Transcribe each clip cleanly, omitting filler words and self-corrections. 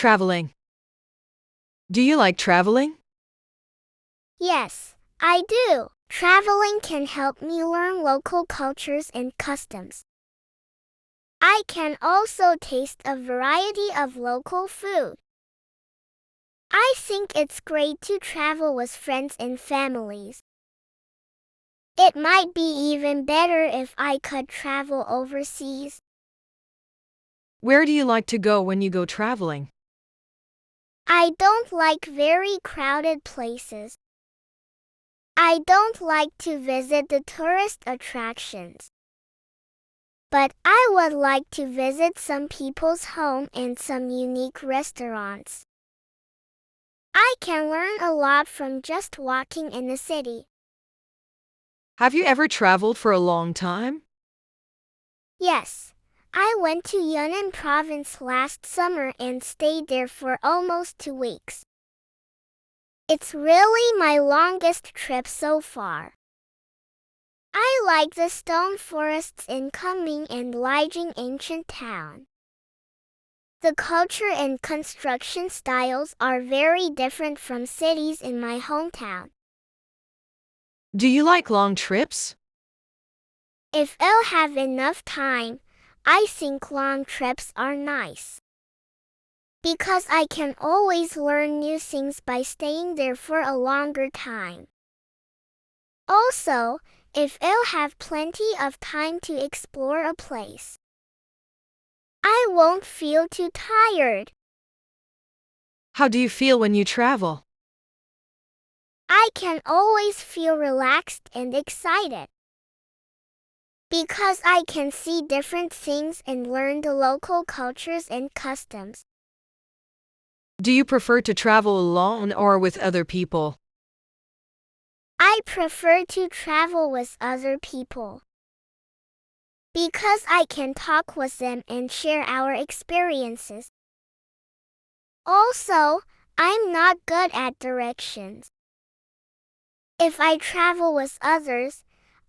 Traveling. Do you like traveling? Yes, I do. Traveling can help me learn local cultures and customs. I can also taste a variety of local food. I think it's great to travel with friends and families. It might be even better if I could travel overseas. Where do you like to go when you go traveling? I don't like very crowded places. I don't like to visit the tourist attractions. But I would like to visit some people's home and some unique restaurants. I can learn a lot from just walking in the city. Have you ever traveled for a long time? Yes, I went to Yunnan province last summer and stayed there for almost 2 weeks. It's really my longest trip so far. I like the stone forests in Kunming and Lijiang ancient town. The culture and construction styles are very different from cities in my hometown. Do you like long trips? If I'll have enough time, I think long trips are nice. Because I can always learn new things by staying there for a longer time. Also, if I'll have plenty of time to explore a place, I won't feel too tired. How do you feel when you travel? I can always feel relaxed and excited. Because I can see different things and learn the local cultures and customs. Do you prefer to travel alone or with other people? I prefer to travel with other people. Because I can talk with them and share our experiences. Also, I'm not good at directions. If I travel with others,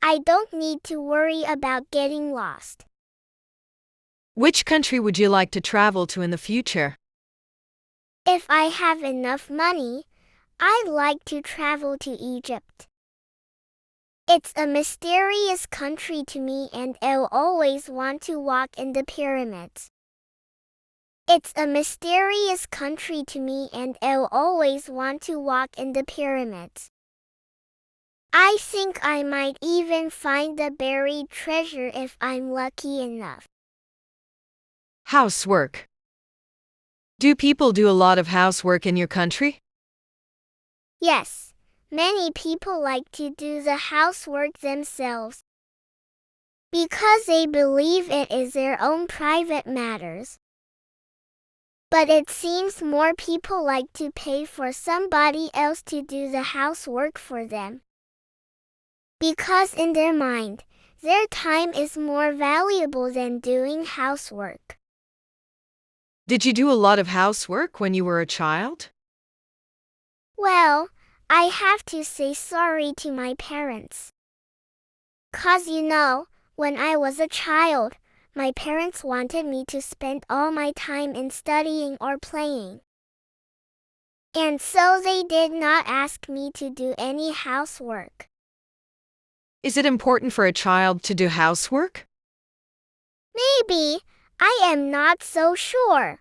I don't need to worry about getting lost. Which country would you like to travel to in the future? If I have enough money, I'd like to travel to Egypt. It's a mysterious country to me and I'll always want to walk in the pyramids. It's a mysterious country to me and I'll always want to walk in the pyramids. I think I might even find the buried treasure if I'm lucky enough. Housework. Do people do a lot of housework in your country? Yes, many people like to do the housework themselves. Because they believe it is their own private matters. But it seems more people like to pay for somebody else to do the housework for them. Because in their mind, their time is more valuable than doing housework. Did you do a lot of housework when you were a child? Well, I have to say sorry to my parents. 'Cause when I was a child, my parents wanted me to spend all my time in studying or playing. And so they did not ask me to do any housework. Is it important for a child to do housework? Maybe, I am not so sure.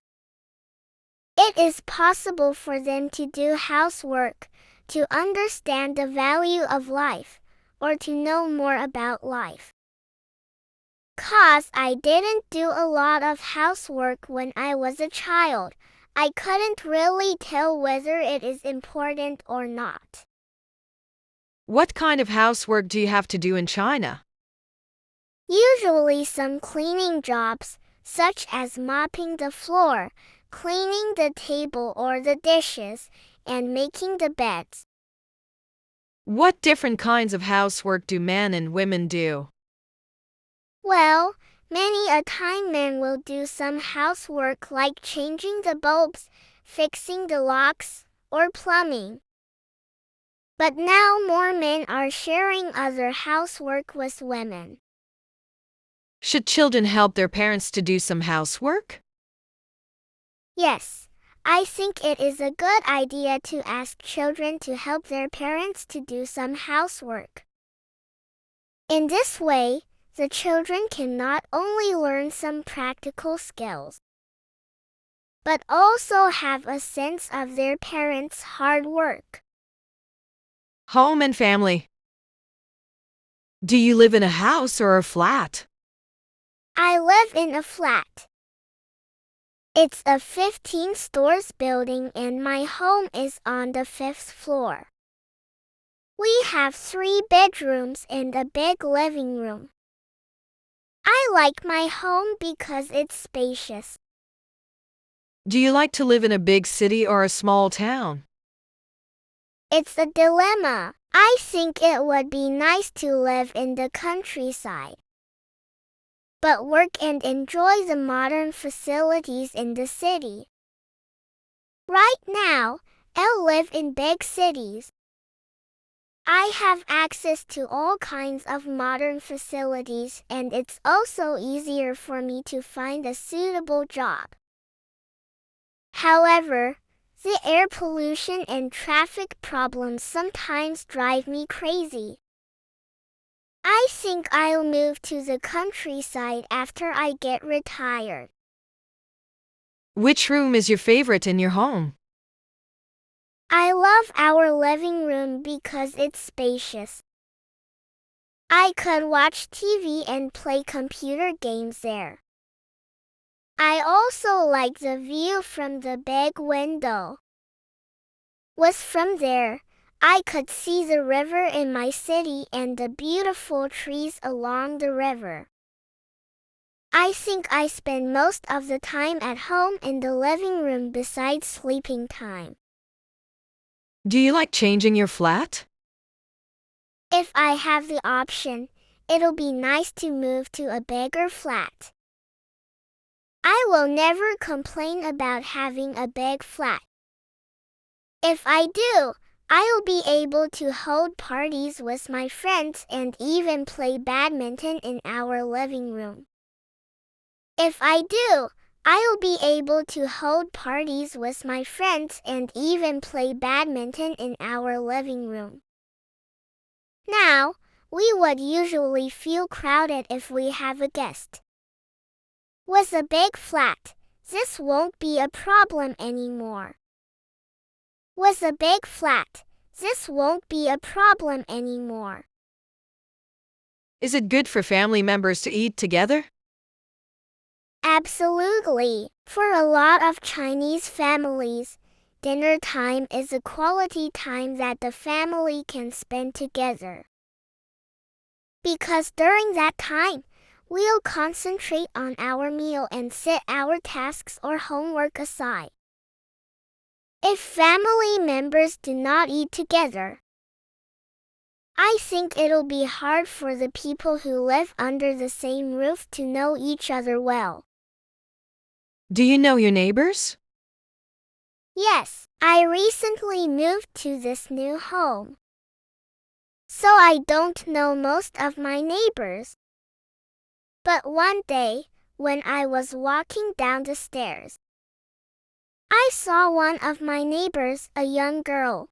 It is possible for them to do housework, to understand the value of life, or to know more about life. 'Cause I didn't do a lot of housework when I was a child, I couldn't really tell whether it is important or not. What kind of housework do you have to do in China? Usually some cleaning jobs, such as mopping the floor, cleaning the table or the dishes, and making the beds. What different kinds of housework do men and women do? Well, many a time men will do some housework like changing the bulbs, fixing the locks, or plumbing. But now more men are sharing other housework with women. Should children help their parents to do some housework? Yes, I think it is a good idea to ask children to help their parents to do some housework. In this way, the children can not only learn some practical skills, but also have a sense of their parents' hard work. Home and family. Do you live in a house or a flat? I live in a flat. It's a 15 stories building and my home is on the 5th floor. We have 3 bedrooms and a big living room. I like my home because it's spacious. Do you like to live in a big city or a small town? It's a dilemma. I think it would be nice to live in the countryside, but work and enjoy the modern facilities in the city. Right now, I live in big cities. I have access to all kinds of modern facilities and it's also easier for me to find a suitable job. However, the air pollution and traffic problems sometimes drive me crazy. I think I'll move to the countryside after I get retired. Which room is your favorite in your home? I love our living room because it's spacious. I could watch TV and play computer games there. I also like the view from the big window. From there, I could see the river in my city and the beautiful trees along the river. I think I spend most of the time at home in the living room besides sleeping time. Do you like changing your flat? If I have the option, it'll be nice to move to a bigger flat. I will never complain about having a big flat. If I do, I'll be able to hold parties with my friends and even play badminton in our living room. If I do, I'll be able to hold parties with my friends and even play badminton in our living room. Now, we would usually feel crowded if we have a guest. With a big flat, this won't be a problem anymore. With a big flat, this won't be a problem anymore. Is it good for family members to eat together? Absolutely. For a lot of Chinese families, dinner time is a quality time that the family can spend together. Because during that time, we'll concentrate on our meal and set our tasks or homework aside. If family members do not eat together, I think it'll be hard for the people who live under the same roof to know each other well. Do you know your neighbors? Yes, I recently moved to this new home, so I don't know most of my neighbors. But one day, when I was walking down the stairs, I saw one of my neighbors, a young girl.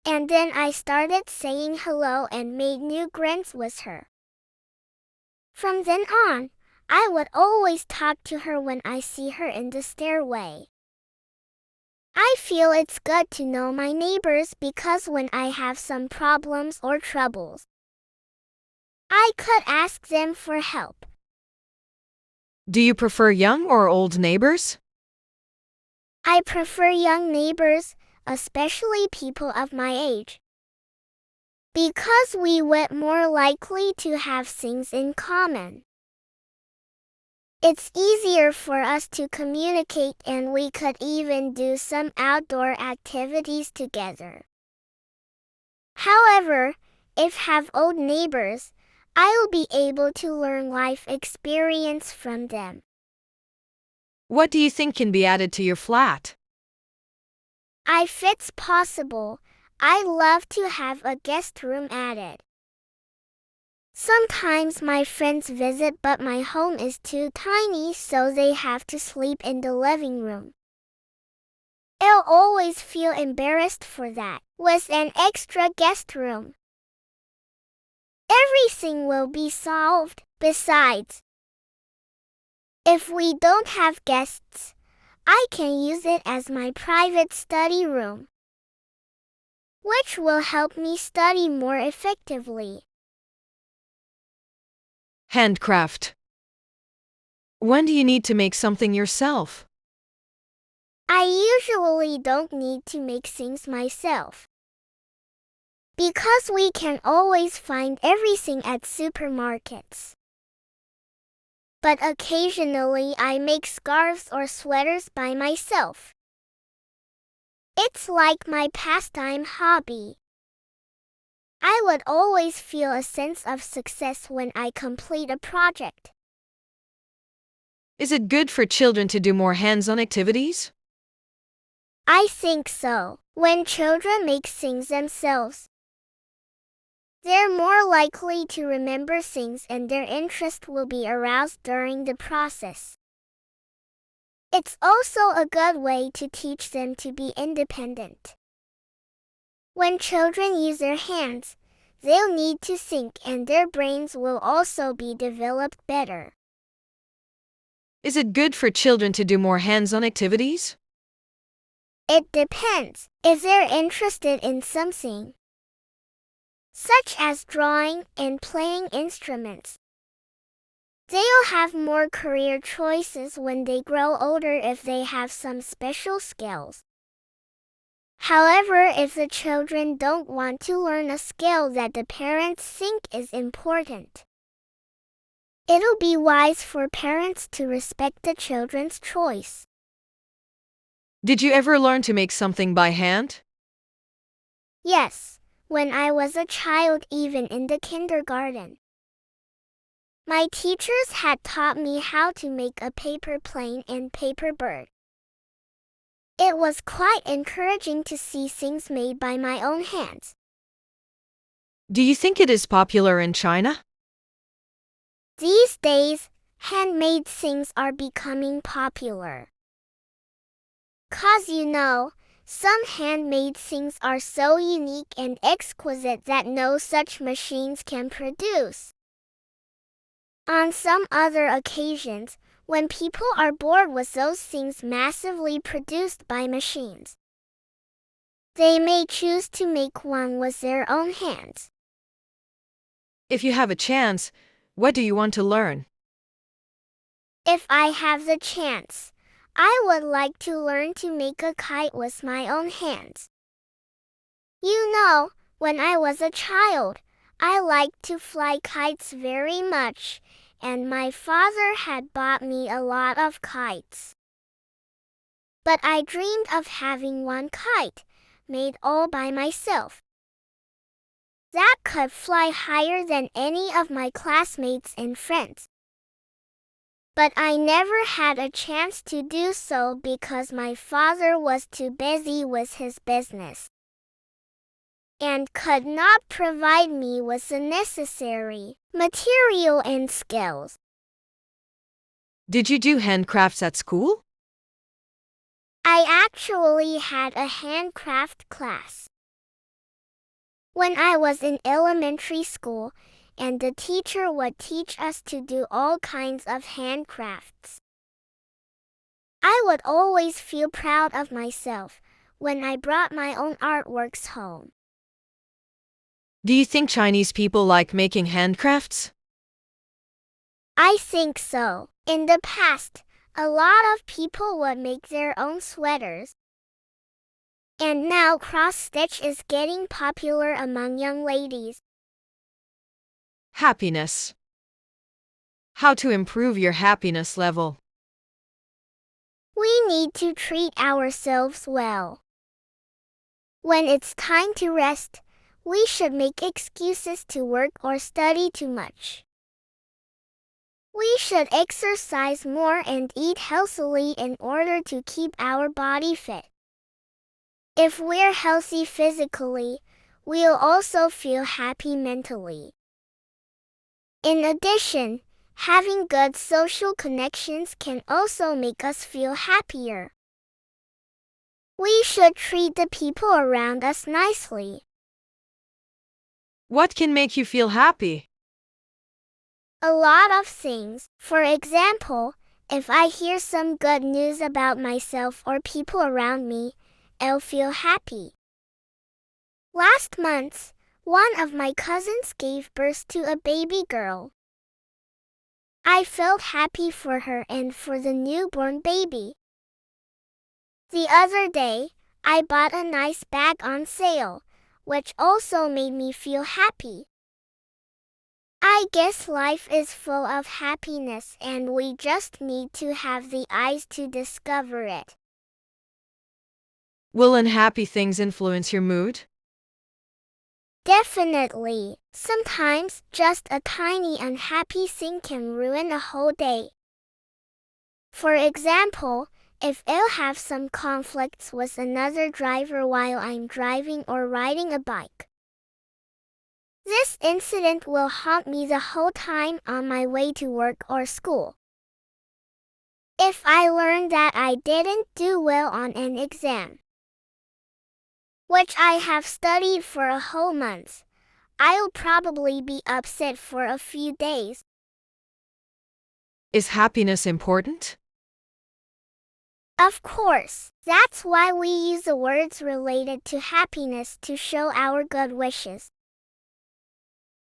And then I started saying hello and made new friends with her. From then on, I would always talk to her when I see her in the stairway. I feel it's good to know my neighbors because when I have some problems or troubles, I could ask them for help. Do you prefer young or old neighbors? I prefer young neighbors, especially people of my age, because we were more likely to have things in common. It's easier for us to communicate and we could even do some outdoor activities together. However, if have old neighbors, I'll be able to learn life experience from them. What do you think can be added to your flat? If it's possible, I'd love to have a guest room added. Sometimes my friends visit but my home is too tiny so they have to sleep in the living room. I'll always feel embarrassed for that. With an extra guest room, everything will be solved. Besides, if we don't have guests, I can use it as my private study room, which will help me study more effectively. Handcraft. When do you need to make something yourself? I usually don't need to make things myself, because we can always find everything at supermarkets. But occasionally I make scarves or sweaters by myself. It's like my pastime hobby. I would always feel a sense of success when I complete a project. Is it good for children to do more hands-on activities? I think so. When children make things themselves, they're more likely to remember things and their interest will be aroused during the process. It's also a good way to teach them to be independent. When children use their hands, they'll need to think and their brains will also be developed better. Is it good for children to do more hands-on activities? It depends. If they're interested in something, such as drawing and playing instruments, they'll have more career choices when they grow older if they have some special skills. However, if the children don't want to learn a skill that the parents think is important, it'll be wise for parents to respect the children's choice. Did you ever learn to make something by hand? Yes. When I was a child, even in the kindergarten, my teachers had taught me how to make a paper plane and paper bird. It was quite encouraging to see things made by my own hands. Do you think it is popular in China? These days, handmade things are becoming popular. 'Cause some handmade things are so unique and exquisite that no such machines can produce. On some other occasions, when people are bored with those things massively produced by machines, they may choose to make one with their own hands. If you have a chance, what do you want to learn? If I have the chance, I would like to learn to make a kite with my own hands. When I was a child, I liked to fly kites very much, and my father had bought me a lot of kites. But I dreamed of having one kite, made all by myself, that could fly higher than any of my classmates and friends. But I never had a chance to do so because my father was too busy with his business and could not provide me with the necessary material and skills. Did you do handcrafts at school? I actually had a handcraft class when I was in elementary school, and the teacher would teach us to do all kinds of handcrafts. I would always feel proud of myself when I brought my own artworks home. Do you think Chinese people like making handcrafts? I think so. In the past, a lot of people would make their own sweaters. And now cross-stitch is getting popular among young ladies. Happiness. How to improve your happiness level? We need to treat ourselves well. When it's time to rest, we should make excuses to work or study too much. We should exercise more and eat healthily in order to keep our body fit. If we're healthy physically, we'll also feel happy mentally. In addition, having good social connections can also make us feel happier. We should treat the people around us nicely. What can make you feel happy? A lot of things. For example, if I hear some good news about myself or people around me, I'll feel happy. Last month, one of my cousins gave birth to a baby girl. I felt happy for her and for the newborn baby. The other day, I bought a nice bag on sale, which also made me feel happy. I guess life is full of happiness and we just need to have the eyes to discover it. Will unhappy things influence your mood? Definitely. Sometimes just a tiny unhappy thing can ruin a whole day. For example, if I'll have some conflicts with another driver while I'm driving or riding a bike. This incident will haunt me the whole time on my way to work or school. If I learn that I didn't do well on an exam, which I have studied for a whole month, I'll probably be upset for a few days. Is happiness important? Of course, that's why we use the words related to happiness to show our good wishes.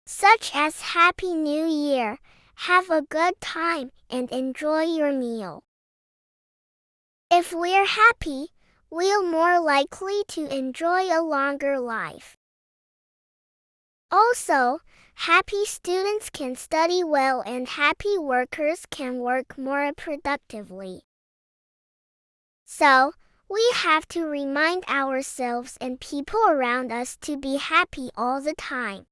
Such as Happy New Year, have a good time, and enjoy your meal. If we're happy, we're more likely to enjoy a longer life. Also, happy students can study well and happy workers can work more productively. So, we have to remind ourselves and people around us to be happy all the time.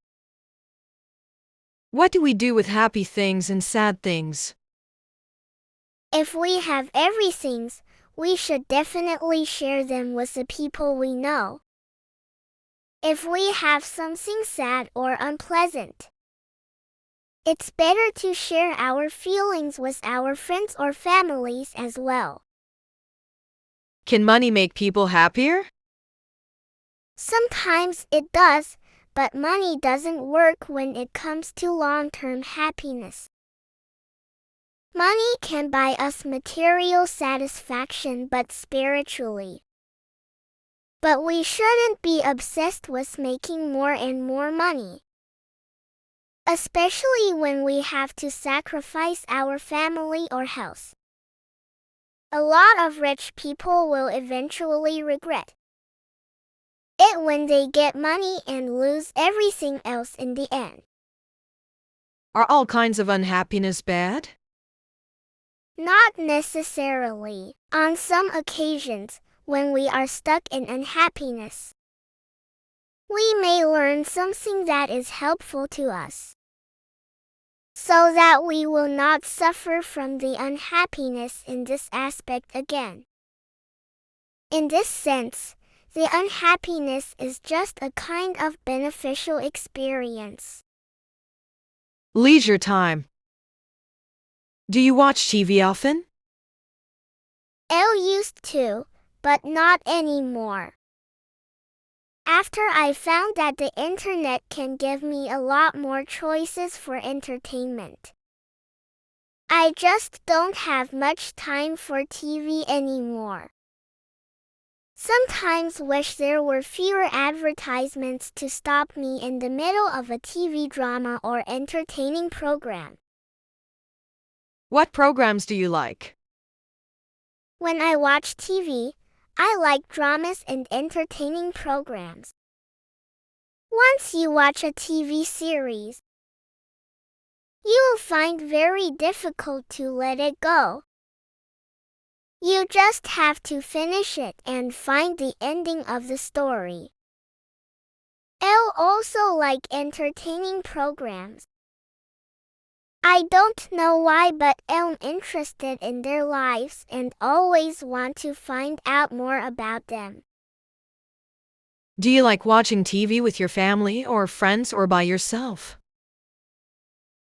What do we do with happy things and sad things? If we have everything, we should definitely share them with the people we know. If we have something sad or unpleasant, it's better to share our feelings with our friends or families as well. Can money make people happier? Sometimes it does, but money doesn't work when it comes to long-term happiness. Money can buy us material satisfaction but spiritually. But we shouldn't be obsessed with making more and more money. Especially when we have to sacrifice our family or health. A lot of rich people will eventually regret it when they get money and lose everything else in the end. Are all kinds of unhappiness bad? Not necessarily. On some occasions, when we are stuck in unhappiness, we may learn something that is helpful to us, so that we will not suffer from the unhappiness in this aspect again. In this sense, the unhappiness is just a kind of beneficial experience. Leisure time. Do you watch TV often? I used to, but not anymore. After I found that the internet can give me a lot more choices for entertainment, I just don't have much time for TV anymore. Sometimes wish there were fewer advertisements to stop me in the middle of a TV drama or entertaining program. What programs do you like? When I watch TV, I like dramas and entertaining programs. Once you watch a TV series, you will find very difficult to let it go. You just have to finish it and find the ending of the story. I'll also like entertaining programs. I don't know why, but I'm interested in their lives and always want to find out more about them. Do you like watching TV with your family or friends or by yourself?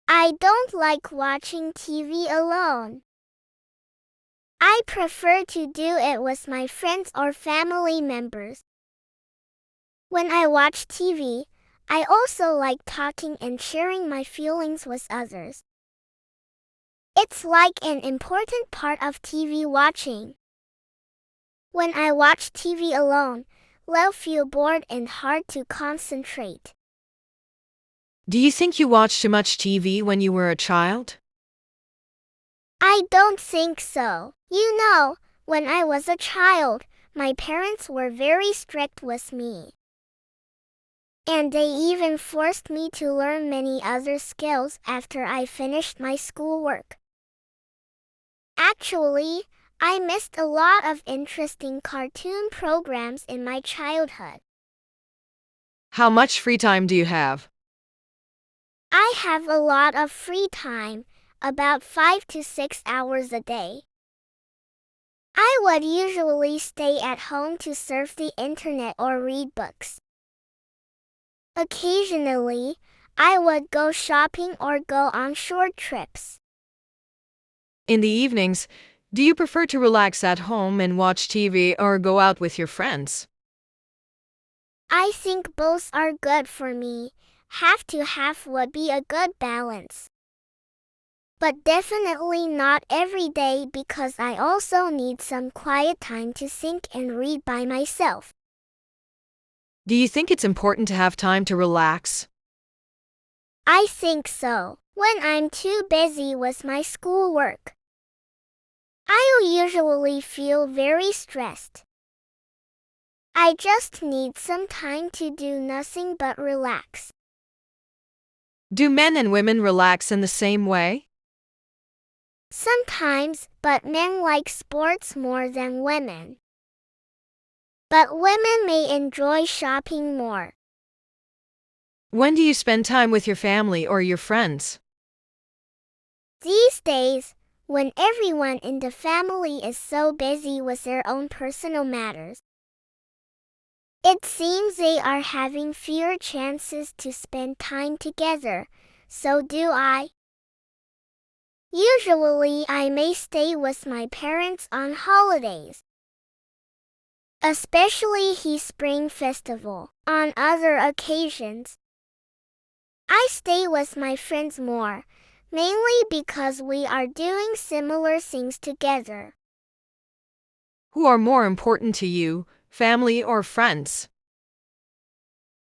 I don't like watching TV alone. I prefer to do it with my friends or family members. When I watch TV, I also like talking and sharing my feelings with others. It's like an important part of TV watching. When I watch TV alone, I'll feel bored and hard to concentrate. Do you think you watched too much TV when you were a child? I don't think so. You know, when I was a child, my parents were very strict with me. And they even forced me to learn many other skills after I finished my schoolwork. Actually, I missed a lot of interesting cartoon programs in my childhood. How much free time do you have? I have a lot of free time, about 5 to 6 hours a day. I would usually stay at home to surf the internet or read books. Occasionally, I would go shopping or go on short trips. In the evenings, do you prefer to relax at home and watch TV or go out with your friends? I think both are good for me. Half to half would be a good balance. But definitely not every day because I also need some quiet time to think and read by myself. Do you think it's important to have time to relax? I think so. When I'm too busy with my schoolwork, I'll usually feel very stressed. I just need some time to do nothing but relax. Do men and women relax in the same way? Sometimes, but men like sports more than women. But women may enjoy shopping more. When do you spend time with your family or your friends? These days, when everyone in the family is so busy with their own personal matters, it seems they are having fewer chances to spend time together. So do I. Usually I may stay with my parents on holidays, especially the Spring Festival. On other occasions, I stay with my friends more, mainly because we are doing similar things together. Who are more important to you, family or friends?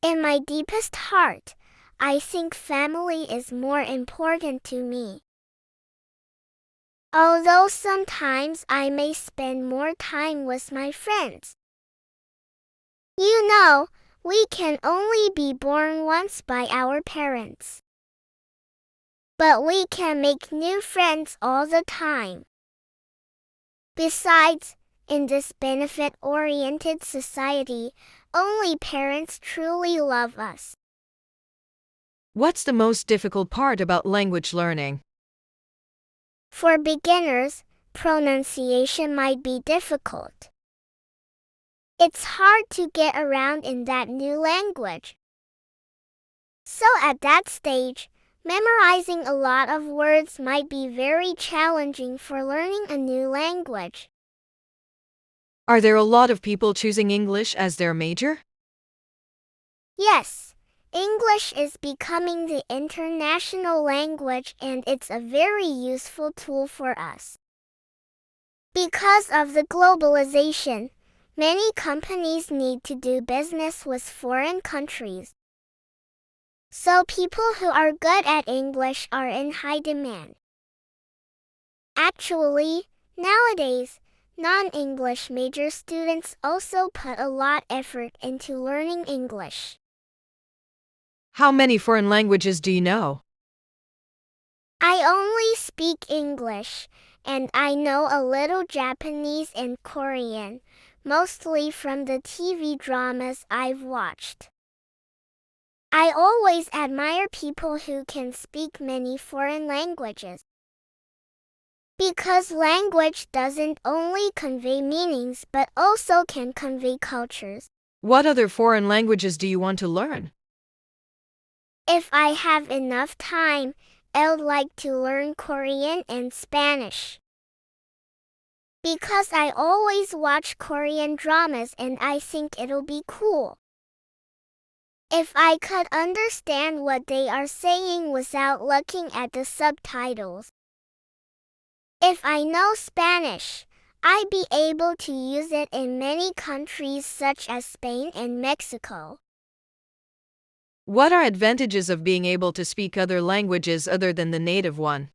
In my deepest heart, I think family is more important to me. Although sometimes I may spend more time with my friends. You know, we can only be born once by our parents. But we can make new friends all the time. Besides, in this benefit-oriented society, only parents truly love us. What's the most difficult part about language learning? For beginners, pronunciation might be difficult. It's hard to get around in that new language. So at that stage, memorizing a lot of words might be very challenging for learning a new language. Are there a lot of people choosing English as their major? Yes, English is becoming the international language and it's a very useful tool for us. Because of the globalization, many companies need to do business with foreign countries. So people who are good at English are in high demand. Actually, nowadays, non-English major students also put a lot effort into learning English. How many foreign languages do you know? I only speak English, and I know a little Japanese and Korean, mostly from the TV dramas I've watched. I always admire people who can speak many foreign languages. Because language doesn't only convey meanings but also can convey cultures. What other foreign languages do you want to learn? If I have enough time, I'd like to learn Korean and Spanish. Because I always watch Korean dramas and I think it'll be cool. If I could understand what they are saying without looking at the subtitles. If I know Spanish, I'd be able to use it in many countries such as Spain and Mexico. What are advantages of being able to speak other languages other than the native one?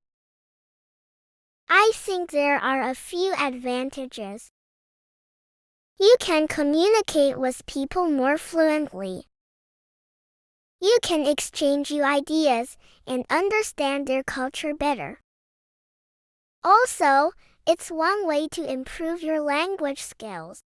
I think there are a few advantages. You can communicate with people more fluently. You can exchange your ideas and understand their culture better. Also, it's one way to improve your language skills.